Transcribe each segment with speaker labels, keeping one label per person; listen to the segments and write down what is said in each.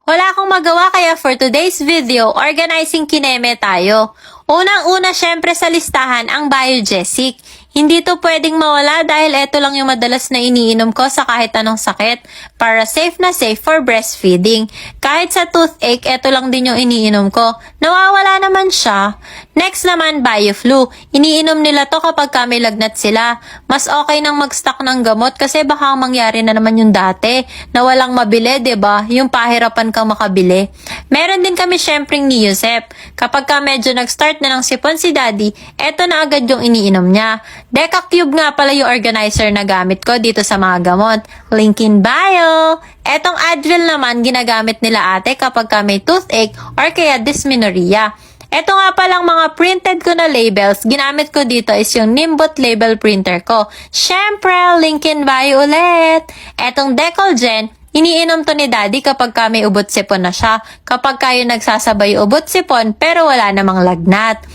Speaker 1: Wala akong magawa kaya for today's video, organizing kineme tayo. Unang-una syempre sa listahan ang Biogesic. Hindi to pwedeng mawala dahil ito lang yung madalas na iniinom ko sa kahit anong sakit para safe na safe for breastfeeding. Kahit sa toothache, ito lang din yung iniinom ko. Nawawala naman siya. Next naman, BioFlu. Iniinom nila to kapag kami lagnat sila. Mas okay nang mag-stock ng gamot kasi baka mangyari na naman yung dati na walang mabili, 'di ba? Yung pahirapan kang makabili. Meron din kami syempreng Neosep. Kapag ka medyo nag-start na ng sipon si Daddy, eto na agad yung iniinom niya. Deca Cube nga pala yung organizer na gamit ko dito sa mga gamot. Link in bio! Etong Advil naman ginagamit nila ate kapag ka may toothache or kaya dysmenorrhea. Eto nga palang mga printed ko na labels, ginamit ko dito is yung Nimbot label printer ko. Syempre, link in bio ulit! Etong Decolgen, iniinom to ni Daddy kapag ka may ubot sipon na siya. Kapag kayo nagsasabay ubot sipon pero wala namang lagnat.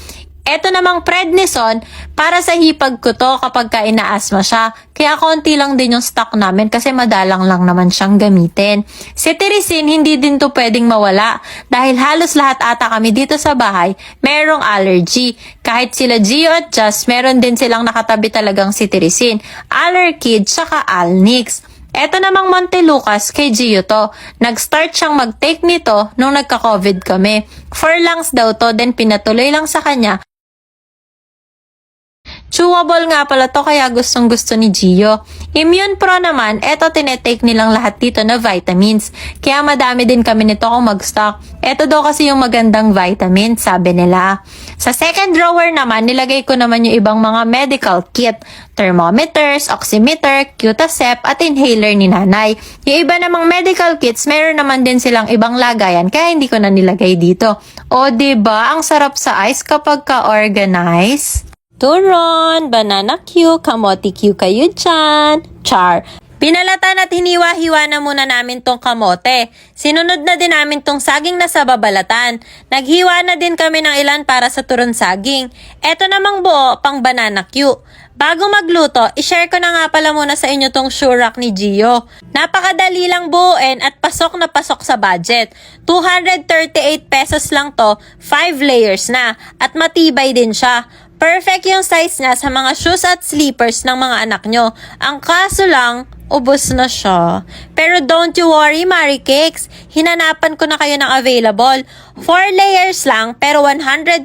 Speaker 1: Eto namang prednison, para sa hipag ko to kapag ka inaasma siya. Kaya konti lang din yung stock namin kasi madalang lang naman siyang gamitin. Cetirizine, hindi din to pwedeng mawala dahil halos lahat ata kami dito sa bahay merong allergy. Kahit sila Gio at Just, meron din silang nakatabi talagang cetirizine, Allerkid, saka Alnix. Eto namang Montelukas, kay Gio to. Nag-start siyang mag-take nito nung nagka-COVID kami. For lungs daw to, then pinatuloy lang sa kanya. Chewable nga pala to kaya gustong gusto ni Gio. Immune Pro naman, eto tinetake nilang lahat dito na vitamins. Kaya madami din kami nito kung mag-stock. Eto daw kasi yung magandang vitamins, sabi nila. Sa second drawer naman, nilagay ko naman yung ibang mga medical kit. Thermometers, oximeter, Q-tip at inhaler ni nanay. Yung iba namang medical kits, meron naman din silang ibang lagayan kaya hindi ko na nilagay dito. O diba, ang sarap sa ice kapag ka-organize? Turon, banana Q, kamote Q kayo dyan. Char. Pinalatan at hiniwa-hiwa na muna namin tong kamote. Sinunod na din namin tong saging na sa babalatan. Naghiwa na din kami ng ilan para sa turon saging. Eto namang buo pang banana Q. Bago magluto, ishare ko na nga pala muna sa inyo tong Shurak ni Gio. Napakadali lang buuin at pasok na pasok sa budget. 238 pesos lang to, 5 layers na. At matibay din siya. Perfect yung size niya sa mga shoes at slippers ng mga anak nyo. Ang kaso lang, ubos na siya. Pero don't you worry, Marie Cakes. Hinanapan ko na kayo ng available. 4 layers lang, pero 129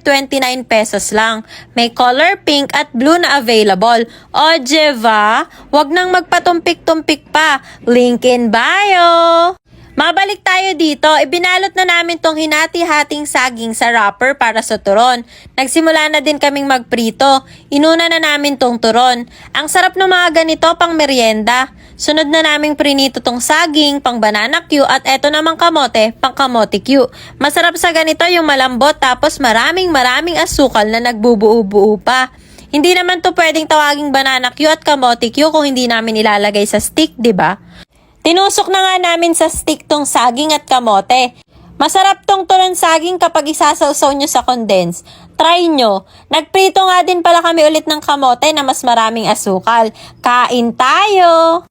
Speaker 1: pesos lang. May color pink at blue na available. O, Jeva, wag nang magpatumpik-tumpik pa. Link in bio! Mabalik tayo dito, ibinalot na namin tong hinati-hating saging sa wrapper para sa turon. Nagsimula na din kaming magprito. Inuna na namin tong turon. Ang sarap ng mga ganito pang merienda. Sunod na naming prinito tong saging, pang banana Q at eto namang kamote, pang kamote Q. Masarap sa ganito yung malambot tapos maraming asukal na nagbubuo-buo pa. Hindi naman to pwedeng tawaging banana Q at kamote Q kung hindi namin ilalagay sa stick, 'di ba? Tinusok na nga namin sa stick tong saging at kamote. Masarap tong turon saging kapag isasawsaw nyo sa condense. Try nyo. Nagprito nga din pala kami ulit ng kamote na mas maraming asukal. Kain tayo!